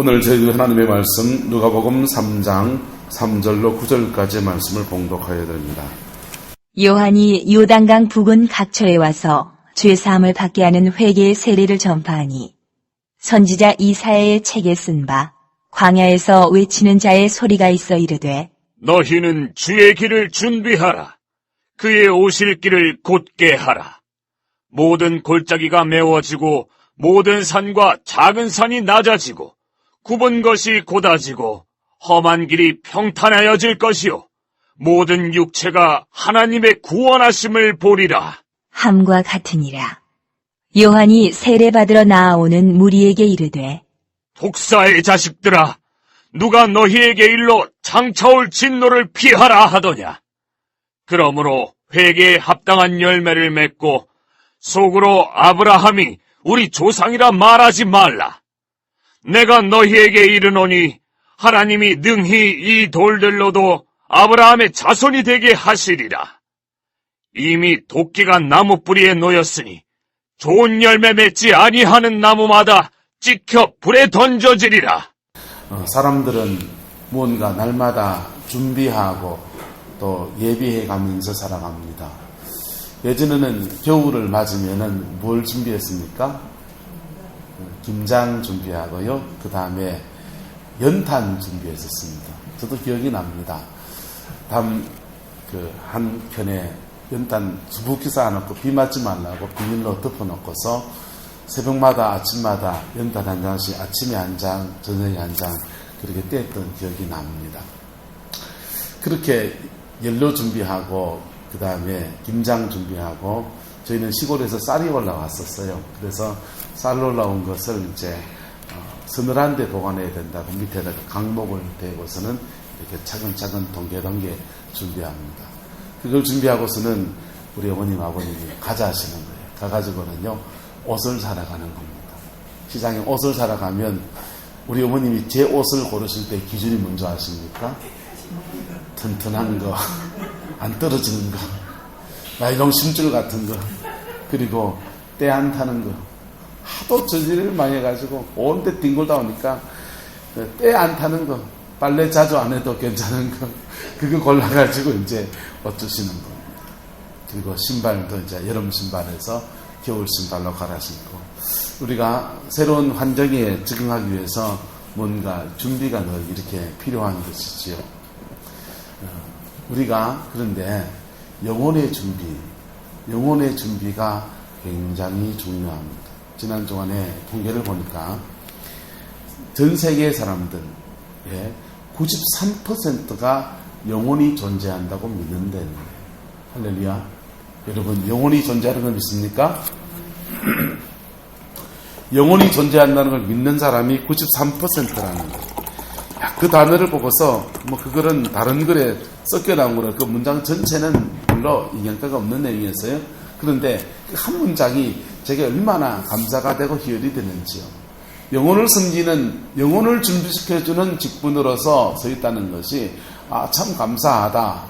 오늘 저희 하나님의 말씀 누가복음 3장 3절로 9절까지의 말씀을 봉독하여야 됩니다. 요한이 요단강 부근 각처에 와서 죄사함을 받게 하는 회개의 세례를 전파하니 선지자 이사야의 책에 쓴 바 광야에서 외치는 자의 소리가 있어 이르되 너희는 주의 길을 준비하라. 그의 오실 길을 곧게 하라. 모든 골짜기가 메워지고 모든 산과 작은 산이 낮아지고 굽은 것이 곧아지고 험한 길이 평탄하여질 것이요 모든 육체가 하나님의 구원하심을 보리라. 함과 같으니라. 요한이 세례받으러 나아오는 무리에게 이르되 독사의 자식들아, 누가 너희에게 일러 장차올 진노를 피하라 하더냐. 그러므로 회개에 합당한 열매를 맺고 속으로 아브라함이 우리 조상이라 말하지 말라. 내가 너희에게 이르노니 하나님이 능히 이 돌들로도 아브라함의 자손이 되게 하시리라. 이미 도끼가 나무 뿌리에 놓였으니 좋은 열매 맺지 아니하는 나무마다 찍혀 불에 던져지리라. 사람들은 무언가 날마다 준비하고 또 예비해 가면서 살아갑니다. 예전에는 겨울을 맞으면은 뭘 준비했습니까? 김장 준비하고요. 그 다음에 연탄 준비했었습니다. 저도 기억이 납니다. 한켠에 연탄 수북히 쌓아놓고 비 맞지 말라고 비닐로 덮어놓고서 새벽마다 아침마다 연탄 한 장씩 아침에 한 장, 저녁에 한 장 그렇게 떼었던 기억이 납니다. 그렇게 연료 준비하고 그 다음에 김장 준비하고 저희는 시골에서 쌀이 올라왔었어요. 그래서 쌀 올라온 것을 이제 서늘한 데 보관해야 된다고 밑에다가 강목을 대고서는 이렇게 차근차근 동계동계 준비합니다. 그걸 준비하고서는 우리 어머님 아버님이 가자 하시는 거예요. 가가지고는요 옷을 사러 가는 겁니다. 시장에 옷을 사러 가면 우리 어머님이 제 옷을 고르실 때 기준이 뭔지 아십니까? 튼튼한 거, 안 떨어지는 거, 나이롱 심줄 같은 거, 그리고 때 안 타는 거. 하도 저지를 많이 해가지고 온데 뒹굴다 오니까 때 안 타는 거, 빨래 자주 안 해도 괜찮은 거, 그거 골라가지고 이제 옷 주시는 겁니다. 그리고 신발도 이제 여름 신발에서 겨울 신발로 갈아 신고, 우리가 새로운 환경에 적응하기 위해서 뭔가 준비가 늘 이렇게 필요한 것이지요. 우리가 그런데 영혼의 준비가 굉장히 중요합니다. 지난 주간에 통계를 보니까 전 세계 사람들의 93%가 영혼이 존재한다고 믿는다는 거예요. 할렐루야. 여러분, 영혼이 존재하는 걸 믿습니까? 영혼이 존재한다는 걸 믿는 사람이 93%라는 거예요. 그 단어를 보고서 그거는 다른 글에 섞여 나온 거라 그 문장 전체는 별로 영향가가 없는 내용이었어요. 그런데 한 문장이 제게 얼마나 감사가 되고 희열이 되는지요. 영혼을 섬기는, 영혼을 준비시켜주는 직분으로서 서 있다는 것이 참 감사하다,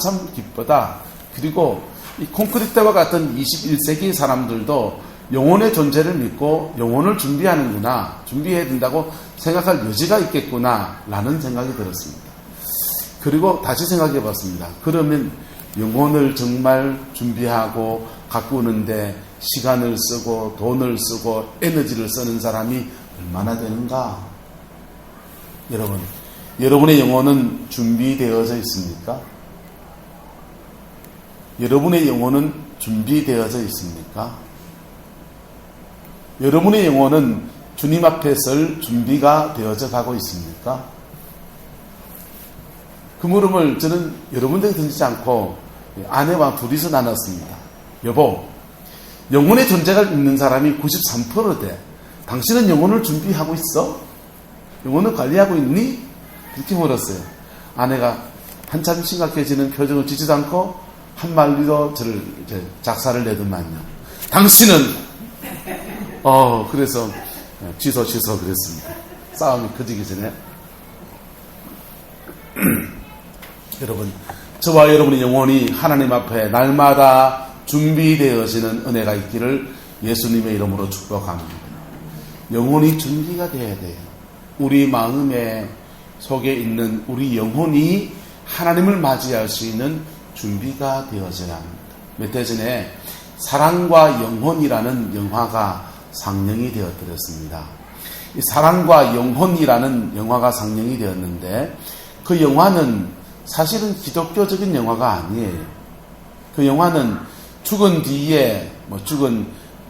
참 기쁘다. 그리고 이 콘크리트와 같은 21세기 사람들도 영혼의 존재를 믿고 영혼을 준비하는구나, 준비해야 된다고 생각할 여지가 있겠구나 라는 생각이 들었습니다. 그리고 다시 생각해 봤습니다. 그러면 영혼을 정말 준비하고 가꾸는데 시간을 쓰고 돈을 쓰고 에너지를 쓰는 사람이 얼마나 되는가? 여러분, 여러분의 영혼은 준비되어져 있습니까? 여러분의 영혼은 준비되어져 있습니까? 여러분의 영혼은 주님 앞에 설 준비가 되어져 가고 있습니까? 그 물음을 저는 여러분들에게 던지지 않고 아내와 둘이서 나눴습니다. 여보, 영혼의 존재가 있는 사람이 93%대. 당신은 영혼을 준비하고 있어? 영혼을 관리하고 있니? 그렇게 물었어요. 아내가 한참 심각해지는 표정을 짓지도 않고 한마디도 저를 작사를 내더만요. 당신은 그래서 취소 그랬습니다. 싸움이 커지기 전에. 여러분, 저와 여러분의 영혼이 하나님 앞에 날마다 준비되어지는 은혜가 있기를 예수님의 이름으로 축복합니다. 영혼이 준비가 되어야 돼요. 우리 마음의 속에 있는 우리 영혼이 하나님을 맞이할 수 있는 준비가 되어져야 합니다. 몇 해 전에 사랑과 영혼이라는 영화가 상영이 되어드렸습니다. 이 사랑과 영혼이라는 영화가 상영이 되었는데 그 영화는 사실은 기독교적인 영화가 아니에요. 그 영화는 죽은 뒤에 죽은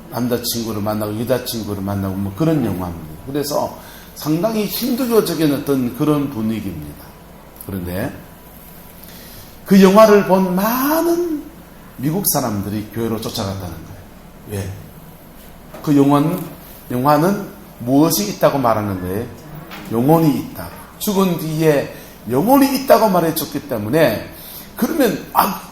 남자친구를 만나고 여자친구를 만나고 그런 영화입니다. 그래서 상당히 힌두교적인 어떤 그런 분위기입니다. 그런데 그 영화를 본 많은 미국 사람들이 교회로 쫓아갔다는 거예요. 왜? 그 영화는 무엇이 있다고 말하는 거예요? 영혼이 있다. 죽은 뒤에 영혼이 있다고 말해줬기 때문에 그러면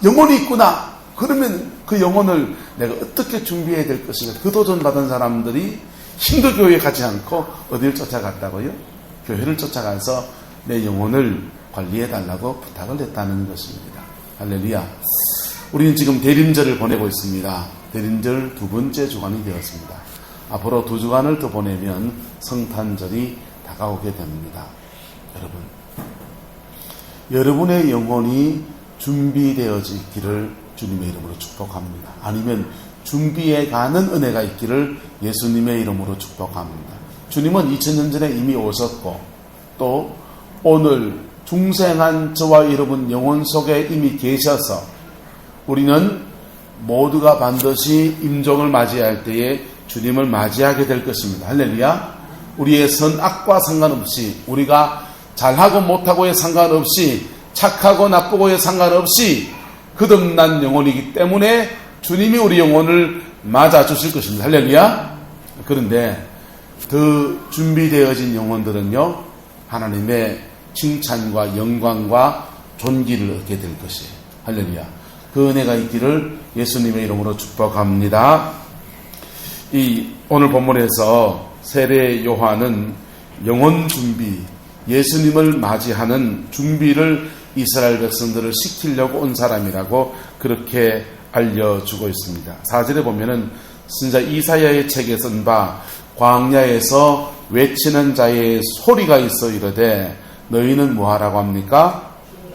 영혼이 있구나. 그러면 그 영혼을 내가 어떻게 준비해야 될 것인가. 그 도전받은 사람들이 힌두교에 가지 않고 어디를 쫓아갔다고요? 교회를 쫓아가서 내 영혼을 관리해달라고 부탁을 했다는 것입니다. 할렐루야. 우리는 지금 대림절을 보내고 있습니다. 대림절 2번째 주간이 되었습니다. 앞으로 2주간을 더 보내면 성탄절이 다가오게 됩니다. 여러분의 영혼이 준비되어지기를 주님의 이름으로 축복합니다. 아니면 준비해 가는 은혜가 있기를 예수님의 이름으로 축복합니다. 주님은 2000년 전에 이미 오셨고 또 오늘 중생한 저와 여러분 영혼 속에 이미 계셔서 우리는 모두가 반드시 임종을 맞이할 때에 주님을 맞이하게 될 것입니다. 할렐루야. 우리의 선악과 상관없이 우리가 잘하고 못하고에 상관없이 착하고 나쁘고에 상관없이 거듭난 영혼이기 때문에 주님이 우리 영혼을 맞아주실 것입니다. 할렐루야. 그런데 더 준비되어진 영혼들은요 하나님의 칭찬과 영광과 존귀를 얻게 될 것이에요. 할렐루야. 그 은혜가 있기를 예수님의 이름으로 축복합니다. 오늘 본문에서 세례 요한은 영혼 준비, 예수님을 맞이하는 준비를 이스라엘 백성들을 시키려고 온 사람이라고 그렇게 알려주고 있습니다. 4절에 보면은 선지자 이사야의 책에 쓴 바 광야에서 외치는 자의 소리가 있어 이르되 너희는 뭐하라고 합니까?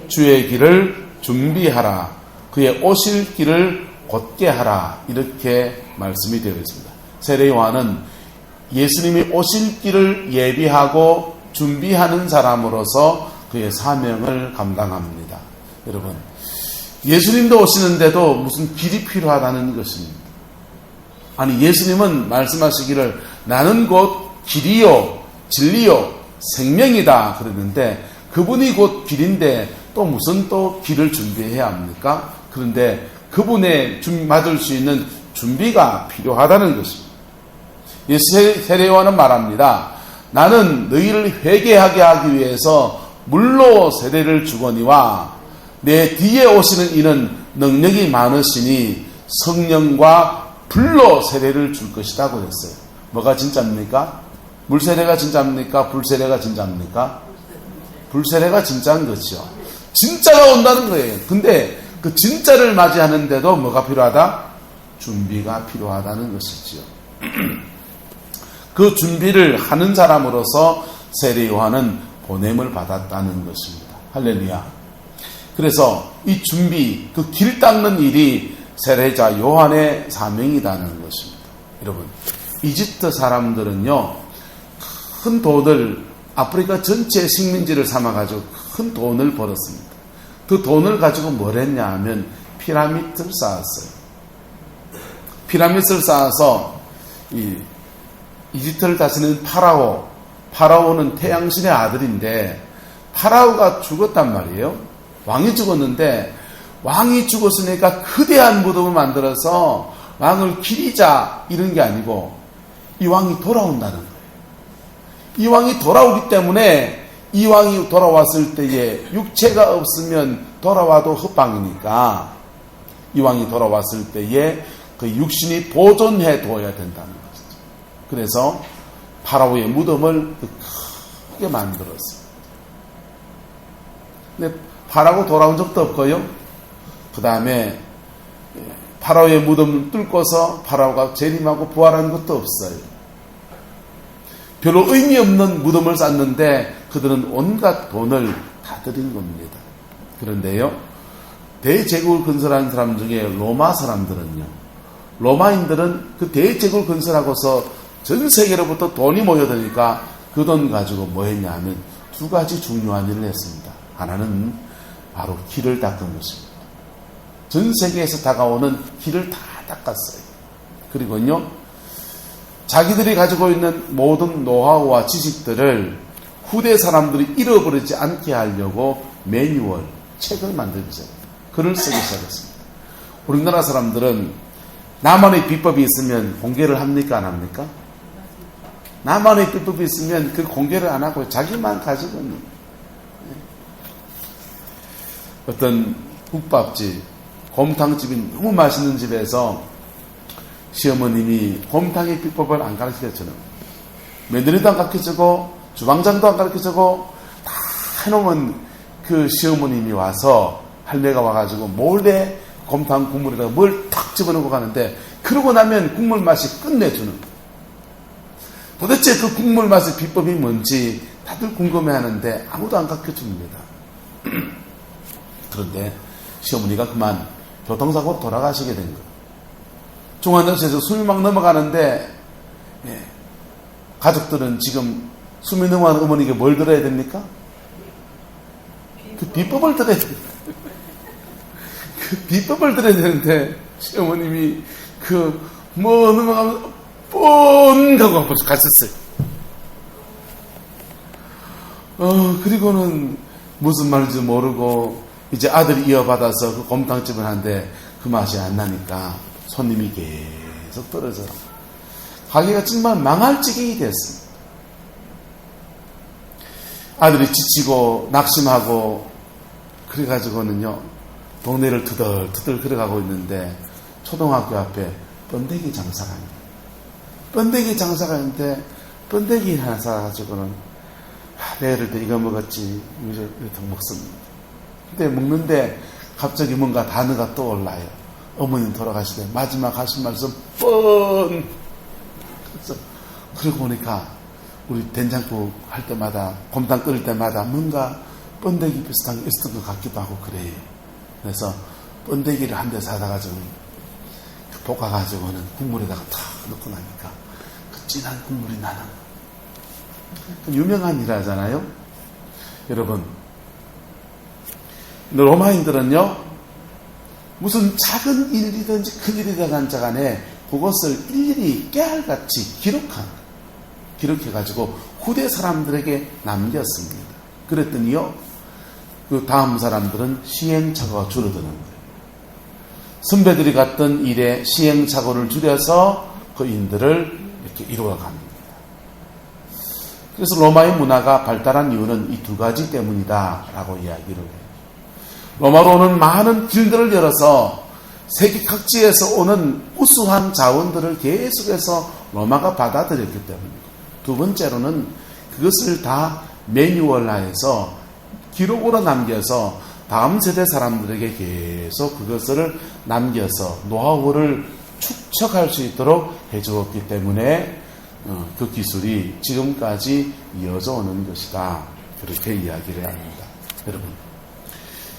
주의 길을 준비하라. 그의 오실 길을 곧게 하라. 이렇게 말씀이 되어 있습니다. 세례 요한은 예수님이 오실 길을 예비하고 준비하는 사람으로서 그의 사명을 감당합니다. 여러분, 예수님도 오시는데도 무슨 길이 필요하다는 것입니다. 아니, 예수님은 말씀하시기를 나는 곧 길이요 진리요 생명이다 그랬는데 그분이 곧 길인데 또 무슨 또 길을 준비해야 합니까? 그런데 그분의 맞을 수 있는 준비가 필요하다는 것입니다. 세례 요한은 말합니다. 나는 너희를 회개하게 하기 위해서 물로 세례를 주거니와 내 뒤에 오시는 이는 능력이 많으시니 성령과 불로 세례를 줄 것이다 그랬어요. 뭐가 진짜입니까? 물세례가 진짜입니까? 불세례가 진짜입니까? 불세례가 진짜인 거죠. 진짜가 온다는 거예요. 근데 그 진짜를 맞이하는데도 뭐가 필요하다? 준비가 필요하다는 것이지요. 그 준비를 하는 사람으로서 세례 요한은 보냄을 받았다는 것입니다. 할렐루야. 그래서 이 준비, 그 길 닦는 일이 세례자 요한의 사명이라는 것입니다. 여러분, 이집트 사람들은요, 큰 돈을, 아프리카 전체 식민지를 삼아가지고 큰 돈을 벌었습니다. 그 돈을 가지고 뭘 했냐 하면 피라미드를 쌓았어요. 피라미드를 쌓아서 이집트를 다스리는 파라오는 태양신의 아들인데 파라오가 죽었단 말이에요. 왕이 죽었는데 왕이 죽었으니까 거대한 무덤을 만들어서 왕을 기리자 이런 게 아니고 이 왕이 돌아온다는 거예요. 이 왕이 돌아오기 때문에 이 왕이 돌아왔을 때에 육체가 없으면 돌아와도 헛방이니까 이 왕이 돌아왔을 때에 그 육신이 보존해 둬야 된다는 것이죠. 그래서 파라오의 무덤을 크게 만들었어요. 근데 파라오 돌아온 적도 없고요. 그 다음에 파라오의 무덤을 뚫고서 파라오가 재림하고 부활한 것도 없어요. 별로 의미 없는 무덤을 쌓는데 그들은 온갖 돈을 다 들인 겁니다. 그런데요, 대제국을 건설한 사람 중에 로마 사람들은요, 로마인들은 그 대제국을 건설하고서 전 세계로부터 돈이 모여드니까 그 돈 가지고 뭐 했냐 하면 두 가지 중요한 일을 했습니다. 하나는 바로 길을 닦은 것입니다. 전 세계에서 다가오는 길을 다 닦았어요. 그리고요, 자기들이 가지고 있는 모든 노하우와 지식들을 후대 사람들이 잃어버리지 않게 하려고 매뉴얼, 책을 만들기 시작했습니다. 글을 쓰기 시작했습니다. 우리나라 사람들은 나만의 비법이 있으면 공개를 합니까? 안 합니까? 나만의 비법이 있으면 그 공개를 안 하고 자기만 가지고는. 어떤 국밥집, 곰탕집이 너무 맛있는 집에서 시어머님이 곰탕의 비법을 안 가르쳐주는, 며느리도 안 가르쳐주고 주방장도 안 가르쳐주고 다 해놓으면 그 시어머님이 와서, 할매가 와가지고 몰래 곰탕 국물에다가 뭘 탁 집어넣고 가는데, 그러고 나면 국물 맛이 끝내주는. 도대체 그 국물 맛의 비법이 뭔지 다들 궁금해하는데 아무도 안 가르쳐줍니다. 그런데 시어머니가 그만 교통사고 돌아가시게 된 거예요. 중환자실에서 숨이 막 넘어가는데, 가족들은 지금 숨이 넘어가는 어머니에게 뭘 들어야 됩니까? 그 비법을 들어야 됩니다. 그 비법을 들어야 되는데 시어머님이 뭐 넘어가면 뻔 하고 벌써 갔었어요. 그리고는 무슨 말인지 모르고 이제 아들이 이어받아서 그 곰탕집을 하는데 그 맛이 안 나니까 손님이 계속 떨어져. 가게가 정말 망할 지경이 됐습니다. 아들이 지치고 낙심하고 그래가지고는요, 동네를 투덜투덜 걸어가고 있는데 초등학교 앞에 번데기 장사가 있는데, 번데기 장사가 있는데 번데기 하나 사가지고는 내일 때 이거 먹었지 이렇게 먹습니다. 근데 먹는데 갑자기 뭔가 단어가 떠올라요. 어머님 돌아가시되 마지막 하신 말씀 뻔. 그래서 그러고 보니까 우리 된장국 할 때마다, 곰탕 끓일 때마다 뭔가 번데기 비슷한 게 있었던 것 같기도 하고 그래요. 그래서 번데기를 한 대 사다 가지고 볶아 가지고는 국물에다가 탁 넣고 나니까 그 진한 국물이 나는, 유명한 일하잖아요. 여러분, 로마인들은요, 무슨 작은 일이든지 큰 일이든지 간에 그것을 일일이 깨알같이 기록해가지고 후대 사람들에게 남겼습니다. 그랬더니요, 그 다음 사람들은 시행착오가 줄어드는 거예요. 선배들이 갔던 일에 시행착오를 줄여서 그 인들을 이렇게 이루어갑니다. 그래서 로마의 문화가 발달한 이유는 이 두 가지 때문이다라고 이야기를 해요. 로마로 오는 많은 길들을 열어서 세계 각지에서 오는 우수한 자원들을 계속해서 로마가 받아들였기 때문입니다. 두 번째로는 그것을 다 매뉴얼화해서 기록으로 남겨서 다음 세대 사람들에게 계속 그것을 남겨서 노하우를 축적할 수 있도록 해주었기 때문에 그 기술이 지금까지 이어져 오는 것이다. 그렇게 이야기를 합니다. 여러분,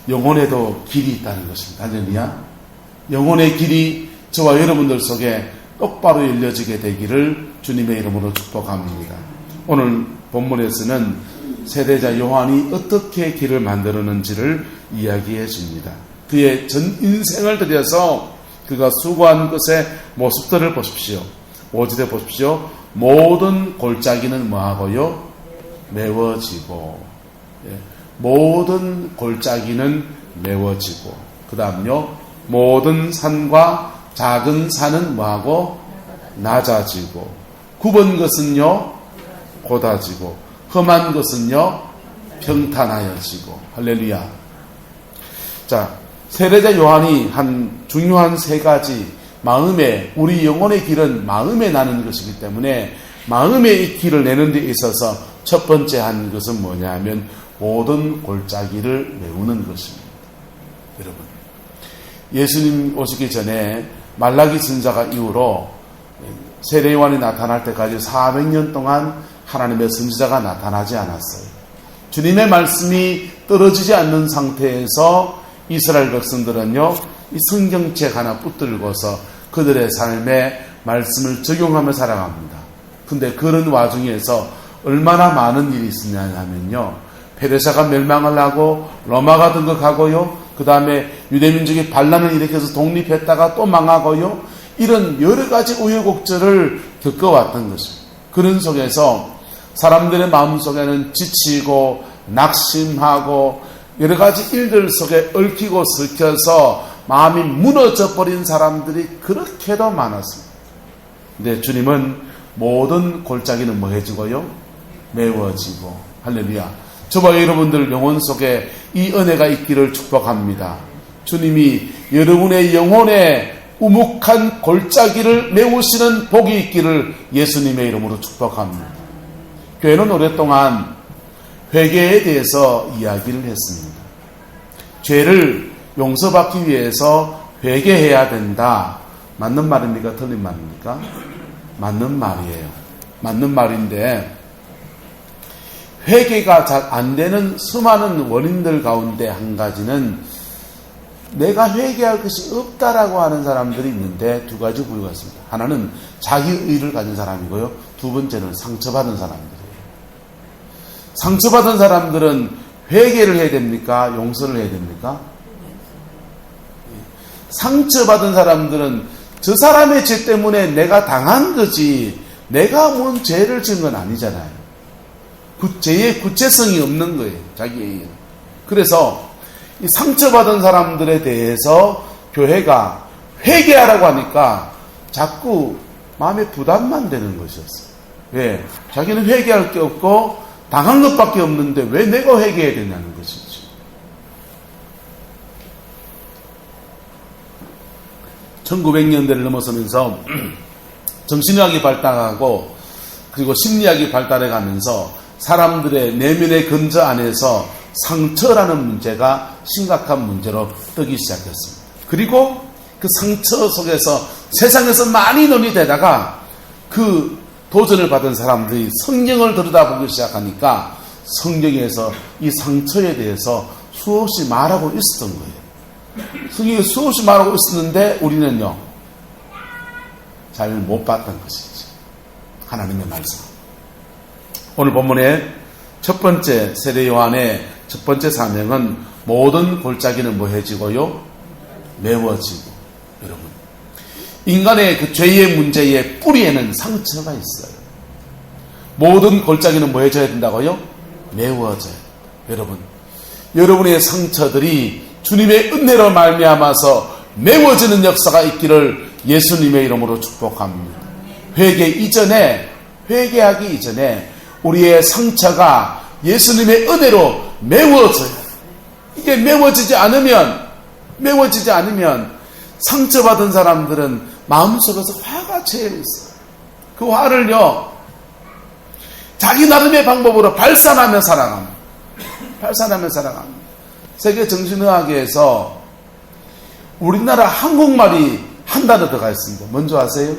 영혼에도 길이 있다는 것입니다. 할렐루야. 영혼의 길이 저와 여러분들 속에 똑바로 열려지게 되기를 주님의 이름으로 축복합니다. 오늘 본문에서는 세대자 요한이 어떻게 길을 만들었는지를 이야기해 줍니다. 그의 전 인생을 들여서 그가 수고한 것의 모습들을 보십시오. 5절에 보십시오. 모든 골짜기는 뭐하고요? 메워지고, 모든 골짜기는 메워지고, 그 다음요, 모든 산과 작은 산은 뭐하고? 낮아지고, 굽은 것은요, 곧아지고, 험한 것은요, 평탄하여지고. 할렐루야. 자, 세례자 요한이 한 중요한 세 가지, 우리 영혼의 길은 마음에 나는 것이기 때문에 마음의 이 길을 내는 데 있어서 첫 번째 한 것은 뭐냐 하면 모든 골짜기를 메우는 것입니다. 여러분, 예수님 오시기 전에 말라기 선지자 이후로 세례 요한이 나타날 때까지 400년 동안 하나님의 선지자가 나타나지 않았어요. 주님의 말씀이 떨어지지 않는 상태에서 이스라엘 백성들은요, 이 성경책 하나 붙들고서 그들의 삶에 말씀을 적용하며 살아갑니다. 근데 그런 와중에서 얼마나 많은 일이 있었냐 하면요, 페르시아가 멸망을 하고 로마가 등극하고요, 그 다음에 유대민족이 반란을 일으켜서 독립했다가 또 망하고요, 이런 여러 가지 우여곡절을 겪어왔던 것입니다. 그런 속에서 사람들의 마음속에는 지치고 낙심하고 여러 가지 일들 속에 얽히고 설켜서 마음이 무너져 버린 사람들이 그렇게도 많았습니다. 근데 주님은 모든 골짜기는 뭐 해지고요? 메워지고. 할렐루야. 저와 여러분들 영혼 속에 이 은혜가 있기를 축복합니다. 주님이 여러분의 영혼에 우묵한 골짜기를 메우시는 복이 있기를 예수님의 이름으로 축복합니다. 교회는 오랫동안 회개에 대해서 이야기를 했습니다. 죄를 용서받기 위해서 회개해야 된다. 맞는 말입니까? 틀린 말입니까? 맞는 말이에요. 맞는 말인데 회개가 잘 안 되는 수많은 원인들 가운데 한 가지는 내가 회개할 것이 없다라고 하는 사람들이 있는데 두 가지 부류가 있습니다. 하나는 자기의를 가진 사람이고요. 두 번째는 상처받은 사람들이에요. 상처받은 사람들은 회개를 해야 됩니까? 용서를 해야 됩니까? 상처받은 사람들은 저 사람의 죄 때문에 내가 당한 거지 내가 뭔 죄를 지은 건 아니잖아요. 죄의 구체성이 없는 거예요. 자기의. 그래서 이 상처받은 사람들에 대해서 교회가 회개하라고 하니까 자꾸 마음에 부담만 되는 것이었어요. 왜? 자기는 회개할 게 없고 당한 것밖에 없는데 왜 내가 회개해야 되냐는 것이지. (1900년대를) 넘어서면서 정신의학이 발달하고 그리고 심리학이 발달해가면서 사람들의 내면의 근저 안에서 상처라는 문제가 심각한 문제로 뜨기 시작했습니다. 그리고 그 상처 속에서 세상에서 많이 논의되다가 그 도전을 받은 사람들이 성경을 들여다보기 시작하니까 성경에서 이 상처에 대해서 수없이 말하고 있었던 거예요. 성경에 수없이 말하고 있었는데 우리는요 잘 못 봤던 것이지. 하나님의 말씀. 오늘 본문의 첫 번째 세례 요한의 첫 번째 사명은 모든 골짜기는 뭐해지고요? 메워지고. 여러분, 인간의 그 죄의 문제의 뿌리에는 상처가 있어요. 모든 골짜기는 뭐해져야 된다고요? 메워져요. 여러분, 여러분의 상처들이 주님의 은혜로 말미암아서 메워지는 역사가 있기를 예수님의 이름으로 축복합니다. 회개하기 이전에 우리의 상처가 예수님의 은혜로 메워져요. 이게 메워지지 않으면 상처받은 사람들은 마음속에서 화가 채여 있어요. 그 화를요 자기 나름의 방법으로 발산하며 살아갑니다. 세계 정신의학에서 우리나라 한국말이 한 단어 들어가 있습니다. 뭔지 아세요?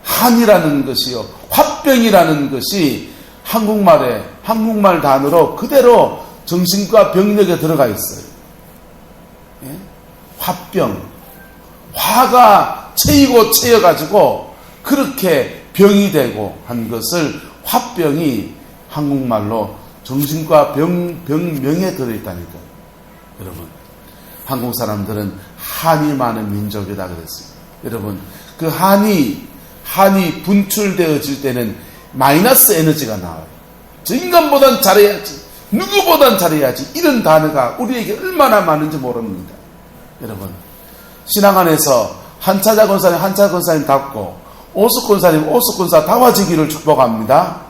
한이라는 것이요, 화병이라는 것이 한국말 단어로 그대로 정신과 병력에 들어가 있어요. 예? 화병. 화가 채여가지고 그렇게 병이 되고 한 것을 화병이 한국말로 정신과 병명에 들어있다니까요. 여러분, 한국 사람들은 한이 많은 민족이다 그랬습니다. 여러분, 그 한이 분출되어질 때는 마이너스 에너지가 나와요. 저 인간보단 잘해야지, 누구보단 잘해야지, 이런 단어가 우리에게 얼마나 많은지 모릅니다. 여러분, 신앙 안에서 한차자 권사님 답고 오숙 권사 다와지기를 축복합니다.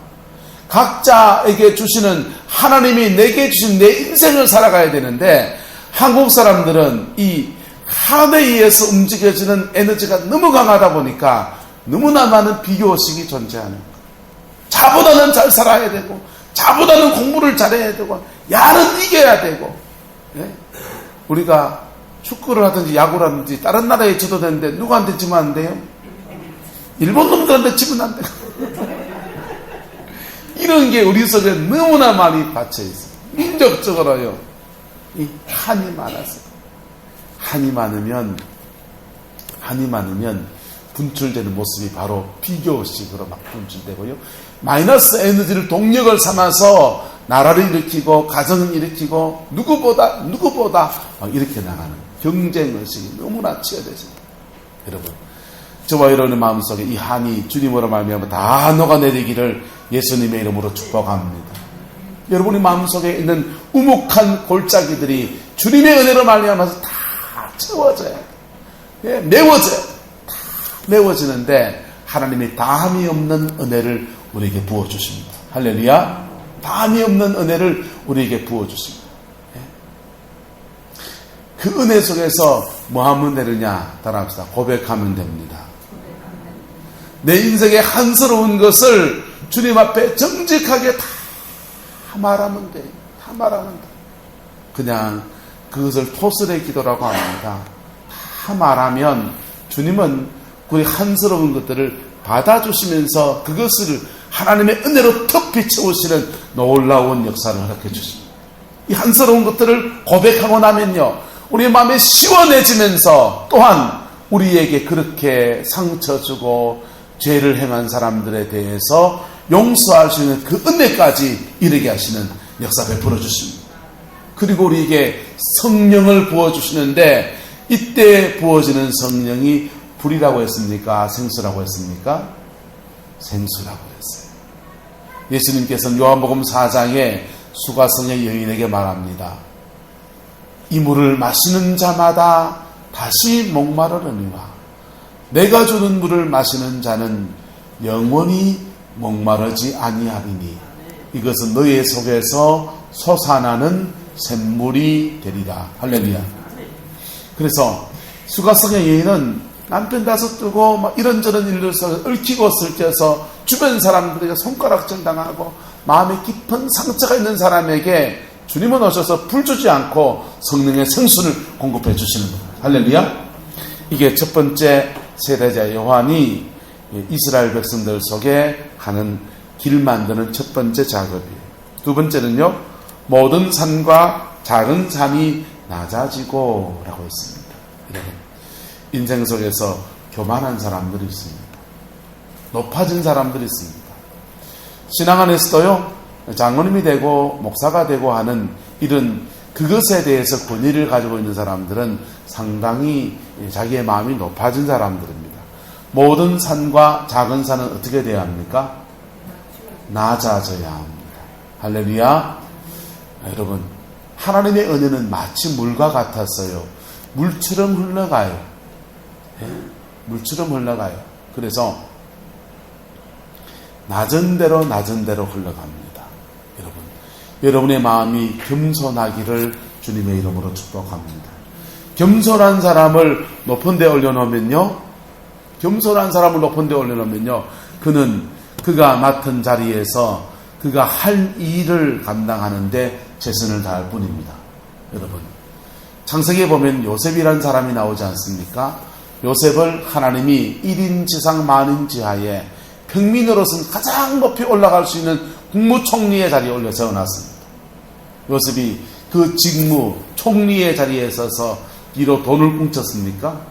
각자에게 주시는 하나님이 내게 주신 내 인생을 살아가야 되는데 한국 사람들은 이 한에 의해서 움직여지는 에너지가 너무 강하다 보니까 너무나 많은 비교의식이 존재하는 거예요. 자보다는 잘 살아야 되고 자보다는 공부를 잘해야 되고 야는 이겨야 되고. 네? 우리가 축구를 하든지 야구를 하든지 다른 나라에 지도 되는데 누구한테 지면 안 돼요? 일본 놈들한테 지면 안 돼요. 이런 게 우리 속에 너무나 많이 받쳐 있어요. 민족적으로요. 이 한이 많아서. 한이 많으면 분출되는 모습이 바로 비교식으로 막 분출되고요. 마이너스 에너지를 동력을 삼아서 나라를 일으키고 가정을 일으키고 누구보다 이렇게 나가는 경쟁의식이 너무나 치열해집니다. 여러분, 저와 여러분의 마음속에 이 한이 주님으로 말미암아 다 녹아내리기를 예수님의 이름으로 축복합니다. 여러분의 마음속에 있는 우묵한 골짜기들이 주님의 은혜로 말미암아서 다 채워져요. 예, 메워져요. 다 메워지는데 하나님이 다함이 없는 은혜를 우리에게 부어주십니다. 할렐루야. 다함이 없는 은혜를 우리에게 부어주십니다. 예? 그 은혜 속에서 뭐 하면 되느냐? 따라합시다. 고백하면 됩니다. 내 인생의 한스러운 것을 주님 앞에 정직하게 다 말하면 돼요. 다 말하면 돼요. 그냥 그것을 토설의 기도라고 합니다. 다 말하면 주님은 우리 한스러운 것들을 받아주시면서 그것을 하나님의 은혜로 턱 비춰오시는 놀라운 역사를 허락해 주십니다. 이 한스러운 것들을 고백하고 나면요, 우리 마음이 시원해지면서 또한 우리에게 그렇게 상처 주고 죄를 행한 사람들에 대해서 용서할 수 있는 그 은혜까지 이르게 하시는 역사 베풀어 주십니다. 그리고 우리에게 성령을 부어주시는데 이때 부어지는 성령이 불이라고 했습니까? 생수라고 했습니까? 생수라고 했어요. 예수님께서는 요한복음 4장에 수가성의 여인에게 말합니다. 이 물을 마시는 자마다 다시 목마르느니라. 내가 주는 물을 마시는 자는 영원히 목마르지 아니하리니 이것은 너의 속에서 솟아나는 샘물이 되리라. 할렐루야. 그래서 수가성의 여인은 남편 다섯 두고 막 이런저런 일로서 얽히고 설켜서 주변 사람들에게 손가락질 당하고 마음에 깊은 상처가 있는 사람에게 주님은 오셔서 불 주지 않고 성령의 생수를 공급해 주시는 겁니다. 할렐루야. 이게 첫 번째 세례자 요한이 이스라엘 백성들 속에 하는 길 만드는 첫 번째 작업이에요. 두 번째는요, 모든 산과 작은 산이 낮아지고 라고 했습니다. 여러분, 인생 속에서 교만한 사람들이 있습니다. 높아진 사람들이 있습니다. 신앙 안에서도요, 장로님이 되고 목사가 되고 하는 이런 그것에 대해서 권위를 가지고 있는 사람들은 상당히 자기의 마음이 높아진 사람들입니다. 모든 산과 작은 산은 어떻게 되어야 합니까? 낮아져야 합니다. 할렐루야. 여러분, 하나님의 은혜는 마치 물과 같았어요. 물처럼 흘러가요. 예? 물처럼 흘러가요. 그래서 낮은 대로 흘러갑니다. 여러분, 여러분의 마음이 겸손하기를 주님의 이름으로 축복합니다. 겸손한 사람을 높은 데 올려놓으면요, 그는 그가 맡은 자리에서 그가 할 일을 감당하는데 최선을 다할 뿐입니다. 여러분, 창세기에 보면 요셉이라는 사람이 나오지 않습니까? 요셉을 하나님이 1인 지상 만인 지하에 평민으로서는 가장 높이 올라갈 수 있는 국무총리의 자리에 올려 세워놨습니다. 요셉이 그 직무 총리의 자리에 서서 이로 돈을 훔쳤습니까?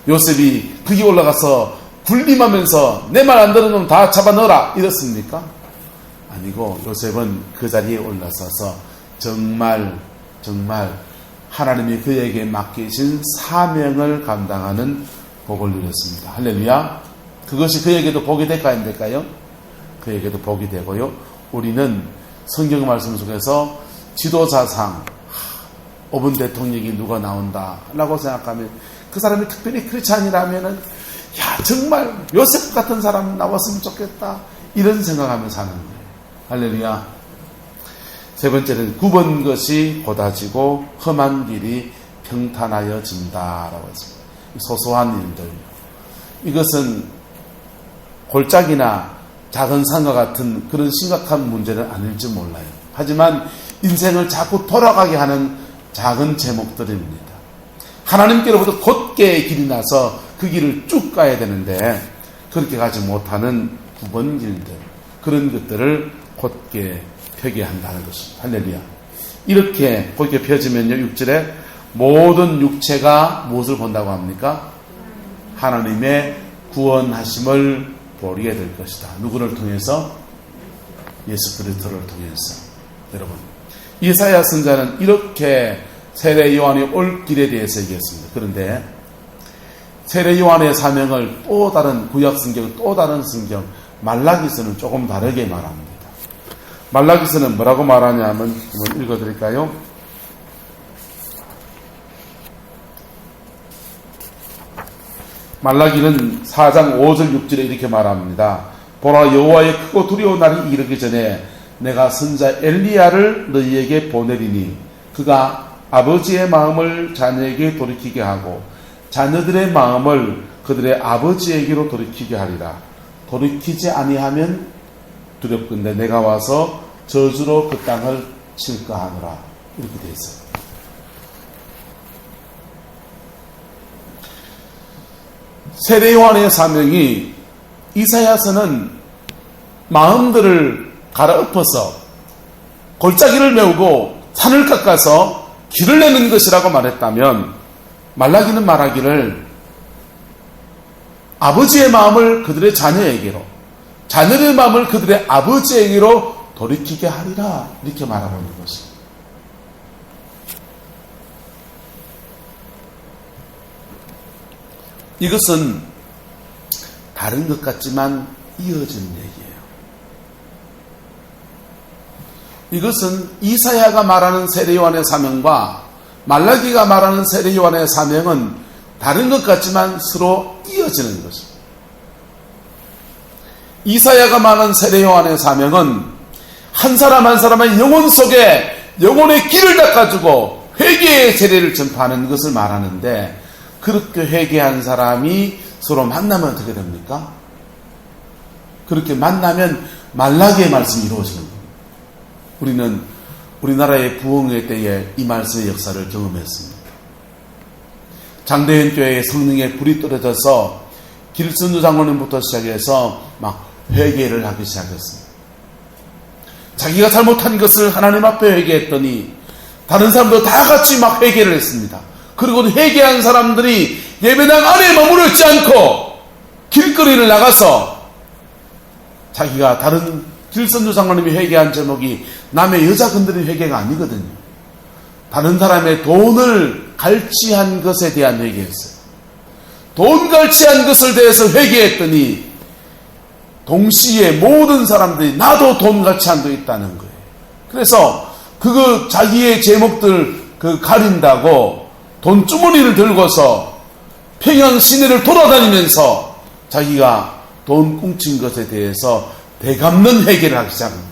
요셉이 거기 올라가서 군림하면서 내 말 안 들은 놈 다 잡아 넣어라 이랬습니까? 아니고 요셉은 그 자리에 올라서서 정말 하나님이 그에게 맡기신 사명을 감당하는 복을 누렸습니다. 할렐루야. 그것이 그에게도 복이 될까요? 안 될까요? 그에게도 복이 되고요. 우리는 성경 말씀 속에서 지도자상 5분 대통령이 누가 나온다 라고 생각하면 그 사람이 특별히 크리스찬이라면은 야, 정말 요셉 같은 사람 나왔으면 좋겠다 이런 생각하며 사는 거예요. 할렐루야. 세 번째는 굽은 것이 고다지고 험한 길이 평탄하여진다라고 했습니다. 소소한 일들, 이것은 골짜기나 작은 산과 같은 그런 심각한 문제는 아닐지 몰라요. 하지만 인생을 자꾸 돌아가게 하는 작은 제목들입니다. 하나님께로부터 곧게 길이 나서 그 길을 쭉 가야 되는데 그렇게 가지 못하는 굽은 길들, 그런 것들을 곧게 펴게 한다는 것입니다. 할렐루야. 이렇게 곧게 펴지면요, 6절에 모든 육체가 무엇을 본다고 합니까? 하나님의 구원하심을 보게 될 것이다. 누구를 통해서? 예수 그리스도를 통해서. 여러분, 이사야 선자는 이렇게 세례 요한이 올 길에 대해서 얘기했습니다. 그런데 세례 요한의 사명을 또 다른 구약 성경, 또 다른 성경 말라기서는 조금 다르게 말합니다. 말라기서는 뭐라고 말하냐면 한번 읽어드릴까요? 말라기는 4장 5절 6절에 이렇게 말합니다. 보라, 여호와의 크고 두려운 날이 이르기 전에 내가 선자 엘리야를 너희에게 보내리니 그가 아버지의 마음을 자녀에게 돌이키게 하고 자녀들의 마음을 그들의 아버지에게로 돌이키게 하리라. 돌이키지 아니하면 두렵건대 내가 와서 저주로 그 땅을 칠까 하노라. 이렇게 되어 있어요. 세례 요한의 사명이 이사야서는 마음들을 갈아엎어서 골짜기를 메우고 산을 깎아서 길을 내는 것이라고 말했다면 말라기는 말하기를 아버지의 마음을 그들의 자녀에게로 자녀의 마음을 그들의 아버지에게로 돌이키게 하리라 이렇게 말하고 있는 것입니다. 이것은 다른 것 같지만 이어진 얘기예요. 이것은 이사야가 말하는 세례 요한의 사명과 말라기가 말하는 세례 요한의 사명은 다른 것 같지만 서로 이어지는 것입니다. 이사야가 말하는 세례 요한의 사명은 한 사람 한 사람의 영혼 속에 영혼의 길을 닦아주고 회개의 세례를 전파하는 것을 말하는데 그렇게 회개한 사람이 서로 만나면 어떻게 됩니까? 그렇게 만나면 말라기의 말씀이 이루어지는 겁니다. 우리는 우리나라의 부흥회 때에 이 말씀의 역사를 경험했습니다. 장대현 교회에 성령의 불이 떨어져서 길순주 장로님부터 시작해서 막 회개를 하기 시작했습니다. 자기가 잘못한 것을 하나님 앞에 회개했더니 다른 사람도 다 같이 막 회개를 했습니다. 그리고 회개한 사람들이 예배당 안에 머무르지 않고 길거리를 나가서 자기가 다른 길선주 장로님이 회개한 제목이 남의 여자 건드린 회개가 아니거든요. 다른 사람의 돈을 갈취한 것에 대한 회개였어요. 돈 갈취한 것을 대해서 회개했더니 동시에 모든 사람들이 나도 돈 갈취한 거 있다는 거예요. 그래서 그거 자기의 제목들 가린다고 돈주머니를 들고서 평양 시내를 돌아다니면서 자기가 돈 꽁친 것에 대해서 되갚는 회개를 하기 시작합니다.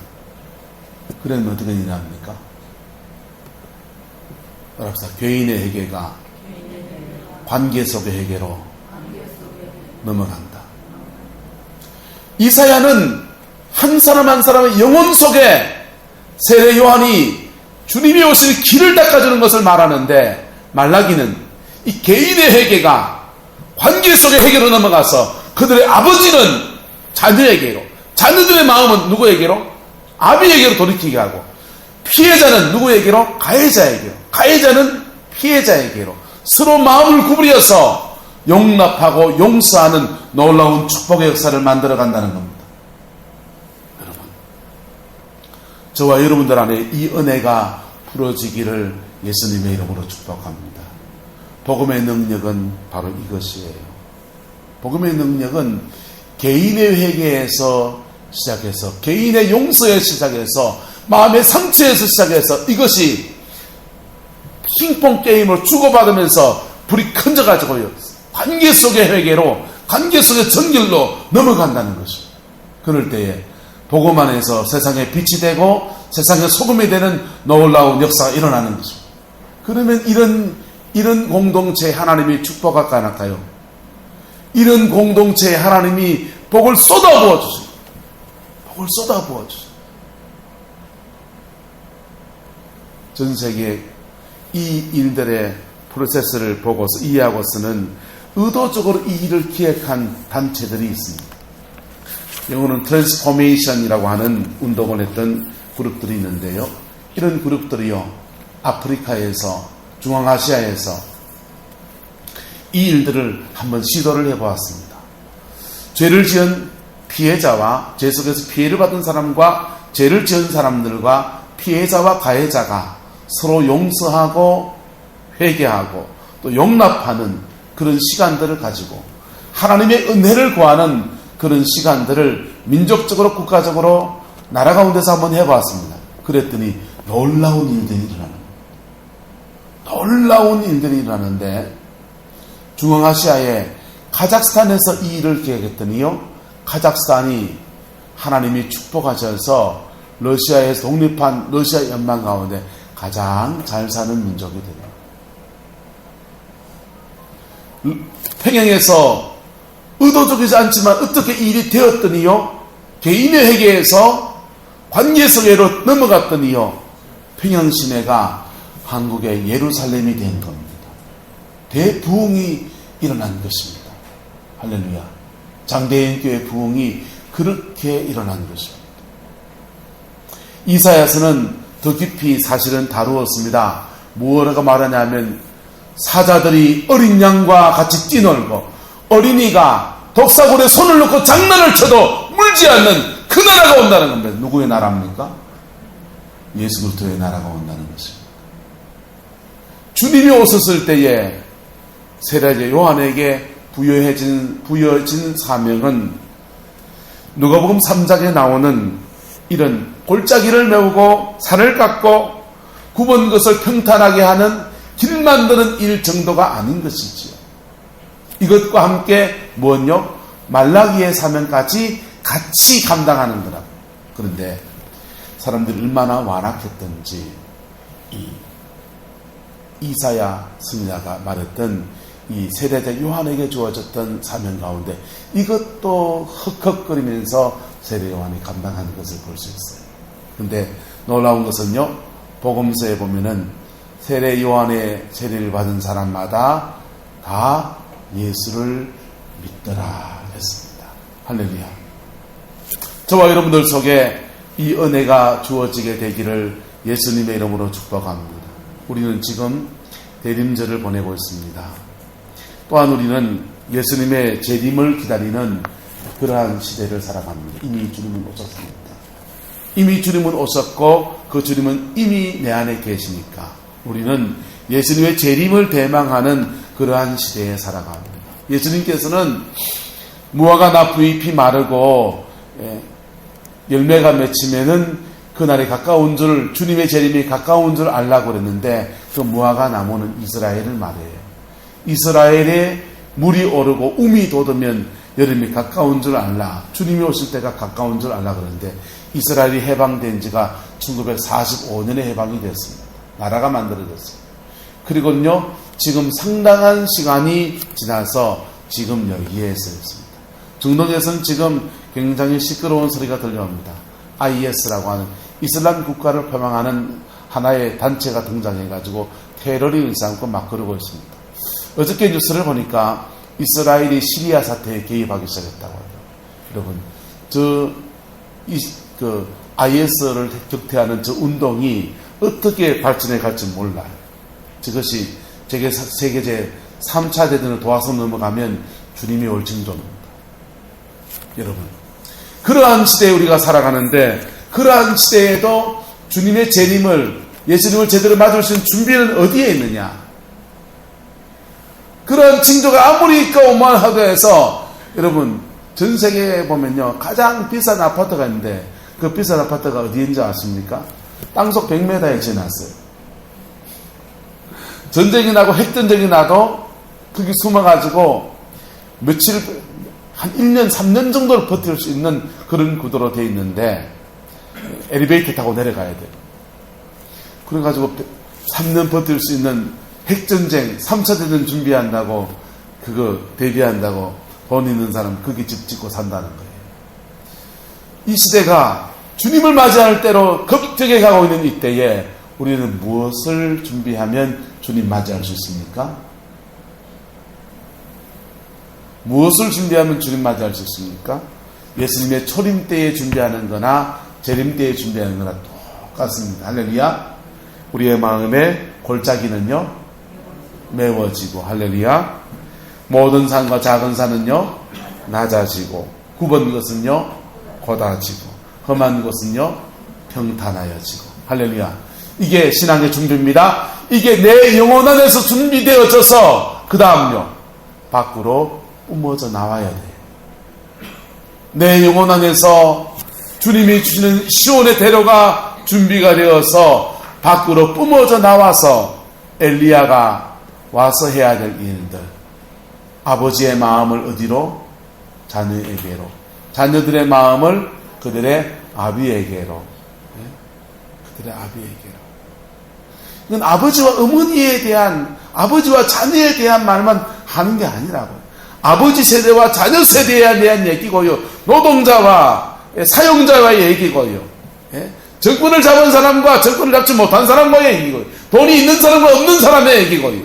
그러면 어떻게 되냐합니까? 여러분, 교인의 회개가 관계 속의 회개로 넘어간다. 이사야는 한 사람 한 사람의 영혼 속에 세례 요한이 주님이 오실 길을 닦아주는 것을 말하는데 말라기는 이 개인의 회개가 관계 속의 회개로 넘어가서 그들의 아버지는 자녀에게로 자녀들의 마음은 누구에게로? 아비에게로 돌이키게 하고 피해자는 누구에게로? 가해자에게로 가해자는 피해자에게로 서로 마음을 구부려서 용납하고 용서하는 놀라운 축복의 역사를 만들어 간다는 겁니다. 여러분, 저와 여러분들 안에 이 은혜가 풀어지기를 예수님의 이름으로 축복합니다. 복음의 능력은 바로 이것이에요. 복음의 능력은 개인의 회개에서 시작해서 개인의 용서에 시작해서 마음의 상처에서 시작해서 이것이 핑퐁 게임을 주고받으면서 불이 커져가지고요 관계 속의 회개로 관계 속의 정결로 넘어간다는 것입니다. 그럴 때에 복음 안에서 세상에 빛이 되고 세상의 소금이 되는 놀라운 역사가 일어나는 것입니다. 그러면 이런 공동체에 하나님이 축복할까 안 할까요? 이런 공동체에 하나님이 복을 쏟아부어 주십니다. 복을 쏟아부어 주십니다. 전 세계 이 일들의 프로세스를 보고서 이해하고서는 의도적으로 이 일을 기획한 단체들이 있습니다. 영어는 트랜스포메이션이라고 하는 운동을 했던 그룹들이 있는데요. 이런 그룹들이요, 아프리카에서, 중앙아시아에서 이 일들을 한번 시도를 해보았습니다. 죄를 지은 피해자와 죄 속에서 피해를 받은 사람과 죄를 지은 사람들과 피해자와 가해자가 서로 용서하고 회개하고 또 용납하는 그런 시간들을 가지고 하나님의 은혜를 구하는 그런 시간들을 민족적으로 국가적으로 나라 가운데서 한번 해봤습니다. 그랬더니 놀라운 일들이 일어나는 거예요. 놀라운 일들이 일어나는데 중앙아시아의 카자흐스탄에서 이 일을 기획했더니요, 카자흐스탄이 하나님이 축복하셔서 러시아에서 독립한 러시아 연방 가운데 가장 잘 사는 민족이 되네요. 평양에서 의도적이지 않지만 어떻게 이 일이 되었더니요, 개인의 회개에서 관계 소외로 넘어갔더니요, 평양 시내가 한국의 예루살렘이 된 겁니다. 대부흥이 일어난 것입니다. 할렐루야. 장대인 교회 부흥이 그렇게 일어난 것입니다. 이사야서는 더 깊이 사실은 다루었습니다. 무엇라고 말하냐면 사자들이 어린 양과 같이 뛰놀고 어린이가 독사골에 손을 넣고 장난을 쳐도 물지 않는 그 나라가 온다는 겁니다. 누구의 나라입니까? 예수 그리스도의 나라가 온다는 것입니다. 주님이 오셨을 때에 세례자 요한에게 부여진 사명은 누가복음 3장에 나오는 이런 골짜기를 메우고 산을 깎고 굽은 것을 평탄하게 하는 길 만드는 일 정도가 아닌 것이지요. 이것과 함께 무엇요? 말라기의 사명까지 같이 감당하는 거라고. 그런데 사람들이 얼마나 완악했던지 이 이사야 선지자가 말했던 이 세례자 요한에게 주어졌던 사명 가운데 이것도 헉헉거리면서 세례 요한이 감당하는 것을 볼 수 있어요. 그런데 놀라운 것은요, 복음서에 보면은 세례 요한의 세례를 받은 사람마다 다 예수를 믿더라 했습니다. 할렐루야. 저와 여러분들 속에 이 은혜가 주어지게 되기를 예수님의 이름으로 축복합니다. 우리는 지금 대림절을 보내고 있습니다. 또한 우리는 예수님의 재림을 기다리는 그러한 시대를 살아갑니다. 이미 주님은 오셨습니다. 이미 주님은 오셨고 그 주님은 이미 내 안에 계시니까 우리는 예수님의 재림을 대망하는 그러한 시대에 살아갑니다. 예수님께서는 무화과 나무 잎이 마르고 열매가 맺히면은 그날이 가까운 줄, 주님의 재림이 가까운 줄 알라고 그랬는데 그 무화과 나무는 이스라엘을 말해요. 이스라엘에 물이 오르고 움이 돋으면 여름이 가까운 줄 알라. 주님이 오실 때가 가까운 줄 알라 그러는데 이스라엘이 해방된 지가 1945년에 해방이 됐습니다. 나라가 만들어졌어요. 그리고요, 지금 상당한 시간이 지나서 지금 여기에 서 있습니다. 중동에서는 지금 굉장히 시끄러운 소리가 들려옵니다. IS라고 하는 이슬람 국가를 표방하는 하나의 단체가 등장해가지고 테러를 일삼고 막 그러고 있습니다. 어저께 뉴스를 보니까 이스라엘이 시리아 사태에 개입하기 시작했다고 해요. 여러분, IS를 격퇴하는 저 운동이 어떻게 발전해 갈지 몰라요. 저것이 세계제 3차 대전을 도와서 넘어가면 주님이 올 징조입니다. 여러분, 그러한 시대에 우리가 살아가는데 그러한 시대에도 주님의 재림을, 예수님을 제대로 맞을 수 있는 준비는 어디에 있느냐? 그런 징조가 아무리 있고 오만하고 해서 여러분, 전 세계에 보면요, 가장 비싼 아파트가 있는데 그 비싼 아파트가 어디에 있는지 아십니까? 땅속 100m에 지났어요. 전쟁이 나고 핵전쟁이 나도 거기 숨어가지고 한 1년, 3년 정도를 버틸 수 있는 그런 구도로 되어 있는데 엘리베이터 타고 내려가야 돼요. 그래가지고 3년 버틸 수 있는 핵전쟁, 3차 대전 준비한다고, 그거 대비한다고 돈 있는 사람 거기 집 짓고 산다는 거예요. 이 시대가 주님을 맞이할 때로 급격하게 가고 있는 이때에 우리는 무엇을 준비하면 주님 맞이할 수 있습니까? 무엇을 준비하면 주님 맞이할 수 있습니까? 예수님의 초림 때에 준비하는 거나 재림 때에 준비하는 거나 똑같습니다. 할렐루야. 우리의 마음의 골짜기는요 메워지고, 할렐루야. 모든 산과 작은 산은요 낮아지고, 굽은 것은요 곧아지고, 험한 것은요 평탄하여지고, 할렐루야. 이게 신앙의 준비입니다. 이게 내 영혼 안에서 준비되어져서 그 다음요 밖으로 뿜어져 나와야 돼요. 내 영혼 안에서 주님이 주시는 시온의 대로가 준비가 되어서 밖으로 뿜어져 나와서 엘리야가 와서 해야 될 일들, 아버지의 마음을 어디로? 자녀에게로, 자녀들의 마음을 그들의 아비에게로, 그들의 아비에게로. 이건 아버지와 어머니에 대한, 아버지와 자녀에 대한 말만 하는 게 아니라고요. 아버지 세대와 자녀 세대에 대한 얘기고요, 노동자와 사용자와의 얘기고요, 정권을 잡은 사람과 정권을 잡지 못한 사람과의 얘기고요, 돈이 있는 사람과 없는 사람의 얘기고요,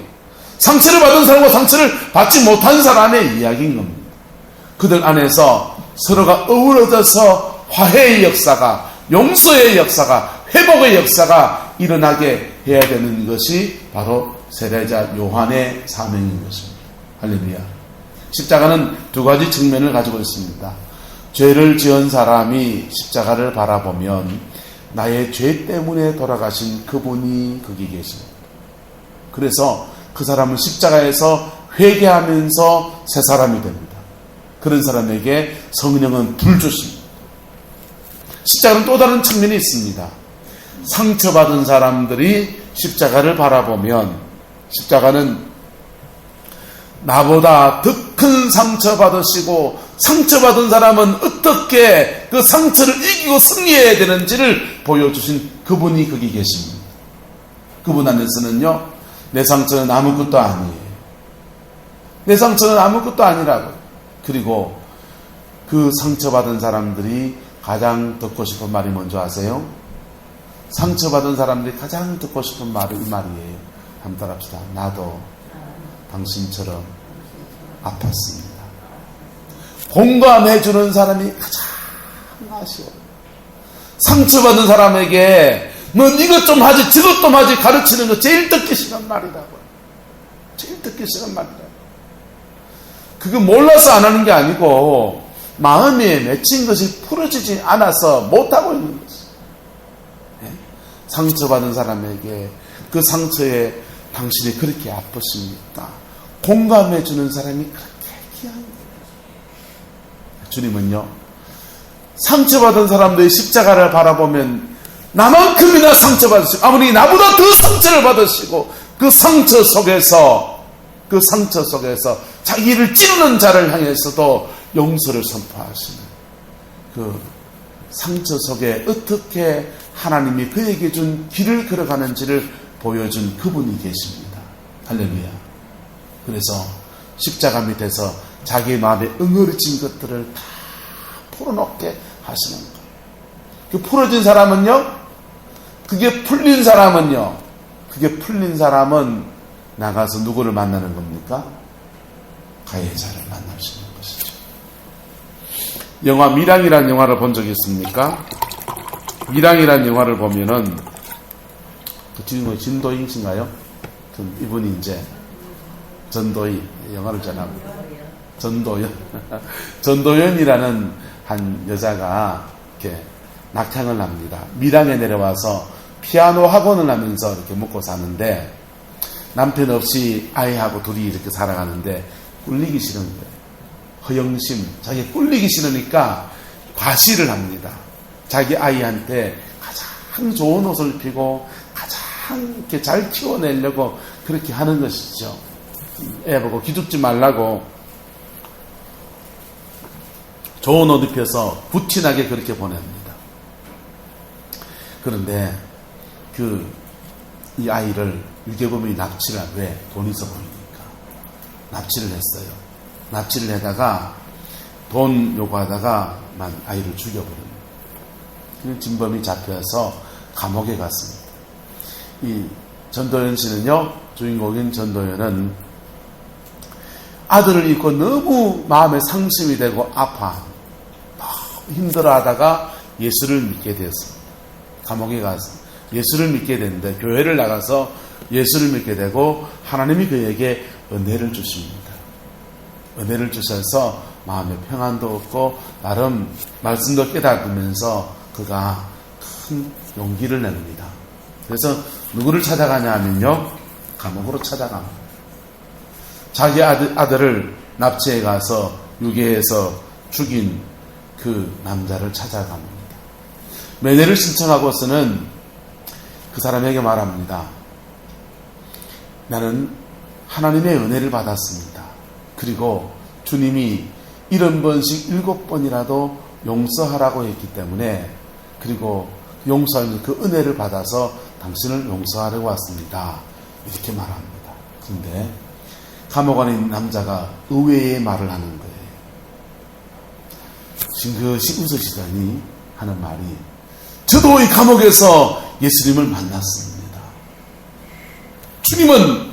상처를 받은 사람과 상처를 받지 못한 사람의 이야기인 겁니다. 그들 안에서 서로가 어우러져서 화해의 역사가, 용서의 역사가, 회복의 역사가 일어나게 해야 되는 것이 바로 세례자 요한의 사명인 것입니다. 할렐루야. 십자가는 두 가지 측면을 가지고 있습니다. 죄를 지은 사람이 십자가를 바라보면 나의 죄 때문에 돌아가신 그분이 거기 계십니다. 그래서 그 사람은 십자가에서 회개하면서 새 사람이 됩니다. 그런 사람에게 성령은 불 주십니다. 십자가는 또 다른 측면이 있습니다. 상처받은 사람들이 십자가를 바라보면, 십자가는 나보다 더 큰 상처받으시고 상처받은 사람은 어떻게 그 상처를 이기고 승리해야 되는지를 보여주신 그분이 거기 계십니다. 그분 안에서는요 내 상처는 아무것도 아니에요. 내 상처는 아무것도 아니라고. 그리고 그 상처받은 사람들이 가장 듣고 싶은 말이 뭔지 아세요? 상처받은 사람들이 가장 듣고 싶은 말이 이 말이에요. 한번 따라합시다. 나도 당신처럼 아팠습니다. 공감해주는 사람이 가장 아쉬워요. 상처받은 사람에게 넌 이것 좀 하지 저것 좀 하지 가르치는 거 제일 듣기 싫은 말이라고요. 제일 듣기 싫은 말이라고요. 그거 몰라서 안 하는 게 아니고 마음에 맺힌 것이 풀어지지 않아서 못하고 있는 것이에요. 상처받은 사람에게 그 상처에 당신이 그렇게 아프십니까? 공감해주는 사람이 그렇게 귀한 거예요. 주님은요 상처받은 사람들의 십자가를 바라보면 나만큼이나 상처받으시고 아무리 나보다 더 상처를 받으시고 그 상처 속에서 자기를 찌르는 자를 향해서도 용서를 선포하시는 그 상처 속에 어떻게 하나님이 그에게 준 길을 걸어가는지를 보여준 그분이 계십니다. 할렐루야. 그래서 십자가 밑에서 자기 마음에 응어리진 것들을 다 풀어놓게 하시는 거예요. 그 풀어진 사람은요, 그게 풀린 사람은 나가서 누구를 만나는 겁니까? 가해자를 만날 수 있는 것이죠. 영화 밀양이라는 영화를 본 적이 있습니까? 밀양이라는 영화를 보면은 그 주인공이 진도인 씨인가요? 이분이 이제 전도희 영화를 전하고 전도연이라는 한 여자가 이렇게 낙향을 합니다. 밀양에 내려와서 피아노 학원을 하면서 이렇게 먹고 사는데 남편 없이 아이하고 둘이 이렇게 살아가는데 꿀리기 싫은 거예요. 허영심, 자기 꿀리기 싫으니까 과시를 합니다. 자기 아이한테 가장 좋은 옷을 입히고 가장 이렇게 잘 키워내려고 그렇게 하는 것이죠. 애 보고 기죽지 말라고 좋은 옷 입혀서 부티나게 그렇게 보냅니다. 그런데 이 아이를 유괴범이 납치를 왜? 돈 있어 보이니까 납치를 했어요. 납치를 하다가 돈 요구하다가 아이를 죽여버립니다. 진범이 잡혀서 감옥에 갔습니다. 이 전도연 씨는요, 주인공인 전도연은 아들을 잃고 너무 마음에 상심이 되고 아파. 힘들어하다가 예수를 믿게 되었습니다. 감옥에 가서 예수를 믿게 됐는데 교회를 나가서 예수를 믿게 되고 하나님이 그에게 은혜를 주십니다. 은혜를 주셔서 마음에 평안도 얻고 나름 말씀도 깨닫으면서 그가 큰 용기를 내립니다. 그래서 누구를 찾아가냐 하면요, 감옥으로 찾아갑니다. 자기 아들을 납치해 가서 유괴해서 죽인 그 남자를 찾아갑니다. 면회를 신청하고서는 그 사람에게 말합니다. 나는 하나님의 은혜를 받았습니다. 그리고 주님이 70번씩 7번이라도 용서하라고 했기 때문에, 그리고 용서하는 그 은혜를 받아서 당신을 용서하려고 왔습니다. 이렇게 말합니다. 그런데 감옥 안에 있는 남자가 의외의 말을 하는 거예요. 징긋이 웃으시더니 하는 말이, 저도 이 감옥에서 예수님을 만났습니다. 주님은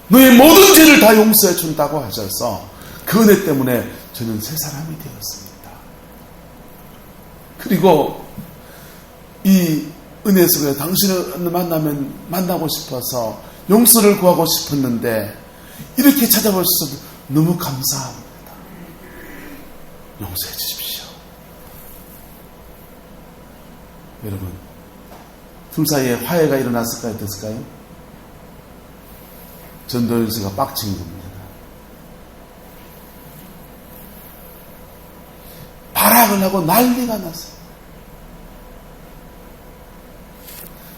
너의 모든 죄를 다 용서해 준다고 하셔서 그 은혜 때문에 저는 새 사람이 되었습니다. 그리고 이 은혜 속에 당신을 만나면 만나고 싶어서 용서를 구하고 싶었는데 이렇게 찾아볼 수 있어서 너무 감사합니다. 용서해 주십시오. 여러분, 둘 사이에 화해가 일어났을까요? 어땠을까요? 전도연 씨가 빡친 겁니다. 발악을 하고 난리가 났어요.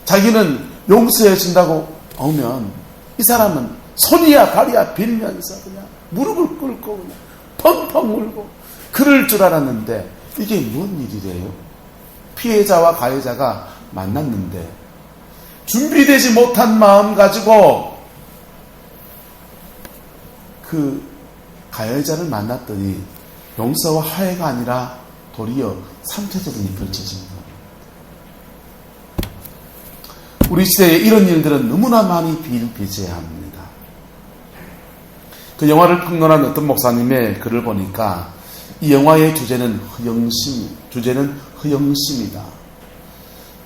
자기는 용서해 준다고 오면 이 사람은 손이야 발이야 빌면서 그냥 무릎을 꿇고 그냥 펑펑 울고 그럴 줄 알았는데 이게 뭔 일이래요? 피해자와 가해자가 만났는데 준비되지 못한 마음 가지고 그 가해자를 만났더니 용서와 화해가 아니라 도리어 상처전이 펼쳐진 겁니다. 우리 시대에 이런 일들은 너무나 많이 비일비재합니다. 그 영화를 평론한 어떤 목사님의 글을 보니까 이 영화의 주제는 허영심이다.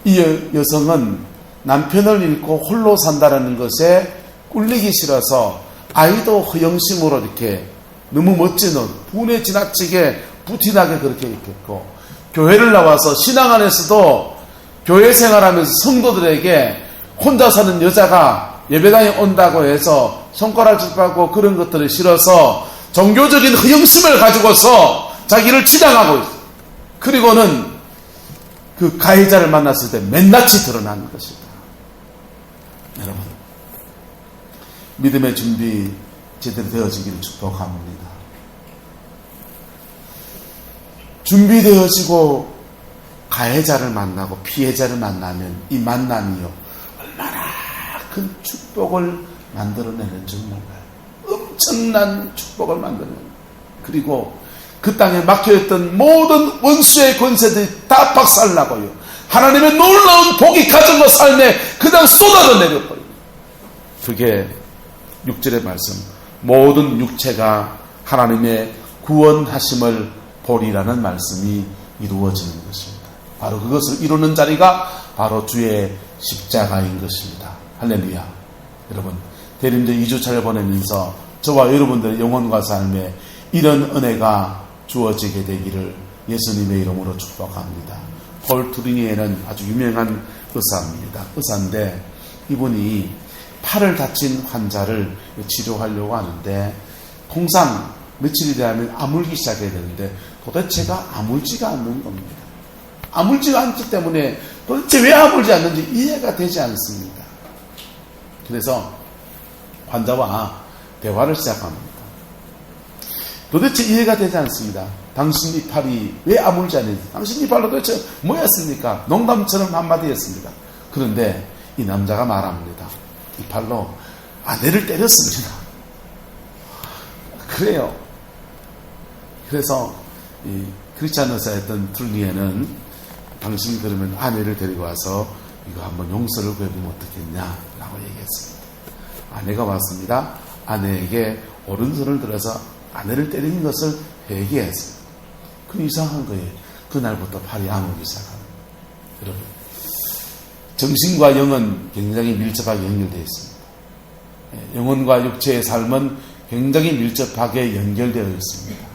이 여성은 남편을 잃고 홀로 산다는 것에 꿀리기 싫어서 아이도 허영심으로 이렇게 너무 멋진 옷, 분에 지나치게 부티나게 그렇게 입혔고, 교회를 나와서 신앙 안에서도 교회 생활하면서 성도들에게 혼자 사는 여자가 예배당에 온다고 해서 손가락질 받고 그런 것들을 싫어서 종교적인 허영심을 가지고서 자기를 치장하고 있어요. 그리고는 그 가해자를 만났을 때 맨낯이 드러나는 것이다. 여러분, 믿음의 준비 제대로 되어지기를 축복합니다. 준비되어지고 가해자를 만나고 피해자를 만나면 이 만남이요 얼마나 큰 축복을 만들어내는 줄 몰라요. 엄청난 축복을 만들어내는. 그리고 그 땅에 막혀있던 모든 원수의 권세들이 다 박살나고요. 하나님의 놀라운 복이 가정과 삶에 그냥 쏟아져 내려버려요. 그게 6절의 말씀, 모든 육체가 하나님의 구원하심을 보리라는 말씀이 이루어지는 것입니다. 바로 그것을 이루는 자리가 바로 주의 십자가인 것입니다. 할렐루야. 여러분, 대림절 2주차를 보내면서 저와 여러분들의 영혼과 삶에 이런 은혜가 주어지게 되기를 예수님의 이름으로 축복합니다. 폴 투리니에는 아주 유명한 의사입니다. 의사인데 이분이 팔을 다친 환자를 치료하려고 하는데 통상 며칠이 되면 아물기 시작해야 되는데 도대체가 아물지가 않는 겁니다. 아물지가 않기 때문에 도대체 왜 아물지 않는지 이해가 되지 않습니다. 그래서 환자와 대화를 시작합니다. 도대체 이해가 되지 않습니다. 당신 이 팔이 왜 아물지 않는지, 당신 이 팔로 도대체 뭐였습니까? 농담처럼 한마디 했습니다. 그런데 이 남자가 말합니다. 이 팔로 아내를 때렸습니다. 그래요. 그래서 이 크리스찬 의사였던 툴리에는 당신이 그러면 아내를 데리고 와서 이거 한번 용서를 구해보면 어떻겠냐라고 얘기했습니다. 아내가 왔습니다. 아내에게 오른손을 들어서 아내를 때린 것을 회개했습니다. 그 이상한 거예요. 그날부터 팔이 아물기 시작합니다. 여러분, 정신과 영은 굉장히 밀접하게 연결되어 있습니다. 영혼과 육체의 삶은 굉장히 밀접하게 연결되어 있습니다.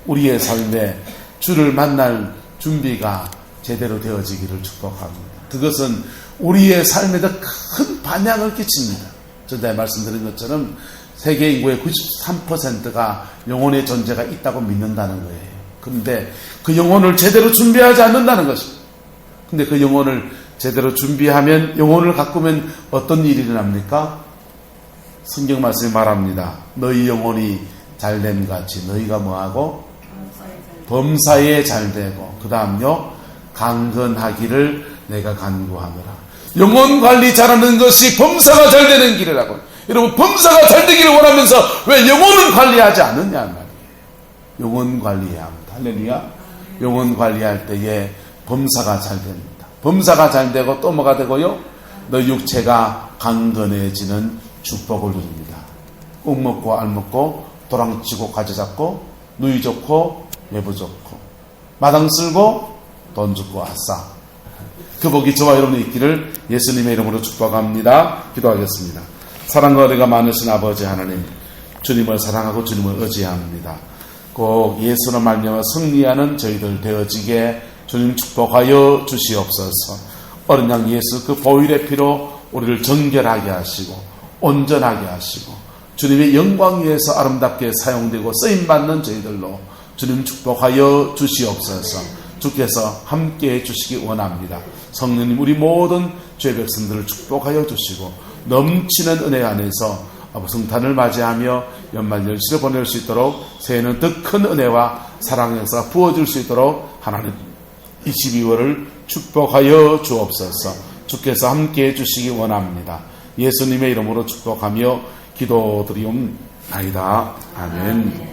우리의 삶에 주를 만날 준비가 제대로 되어지기를 축복합니다. 그것은 우리의 삶에도 큰 반향을 끼칩니다. 전에 말씀드린 것처럼 세계 인구의 93%가 영혼의 존재가 있다고 믿는다는 거예요. 그런데 그 영혼을 제대로 준비하지 않는다는 것입니다. 근데 그 영혼을 제대로 준비하면, 영혼을 가꾸면 어떤 일이 일어납니까? 성경 말씀이 말합니다. 너희 영혼이 잘됨 같이 너희가 뭐하고? 범사에 잘되고, 그 다음요, 강건하기를 내가 간구하노라. 영혼 관리 잘하는 것이 범사가 잘되는 길이라고. 여러분, 범사가 잘되기를 원하면서 왜 영혼을 관리하지 않느냐 말이에요. 영혼 관리해야 합니다. 할렐루야. 영혼 관리할 때에 범사가 잘 됩니다. 범사가 잘 되고 또 뭐가 되고요? 너 육체가 강건해지는 축복을 누립니다. 꼭 먹고 알 먹고 도랑치고 가져잡고 누이 좋고 매부 좋고 마당 쓸고 돈 주고 아싸. 그 복이 저와 여러분이 있기를 예수님의 이름으로 축복합니다. 기도하겠습니다. 사랑과 은혜가 많으신 아버지 하나님, 주님을 사랑하고 주님을 의지합니다. 꼭 예수로 말미암아 승리하는 저희들 되어지게 주님 축복하여 주시옵소서. 어린 양 예수 그 보혈의 피로 우리를 정결하게 하시고 온전하게 하시고 주님의 영광 위에서 아름답게 사용되고 쓰임받는 저희들로 주님 축복하여 주시옵소서. 주께서 함께해 주시기 원합니다. 성령님 우리 모든 죄 백성들을 축복하여 주시고 넘치는 은혜 안에서 성탄을 맞이하며 연말 열시를 보낼 수 있도록 새해는 더 큰 은혜와 사랑의 역사가 부어질 수 있도록 하나님 22월을 축복하여 주옵소서. 주께서 함께해 주시기 원합니다. 예수님의 이름으로 축복하며 기도드리옵나이다. 아멘.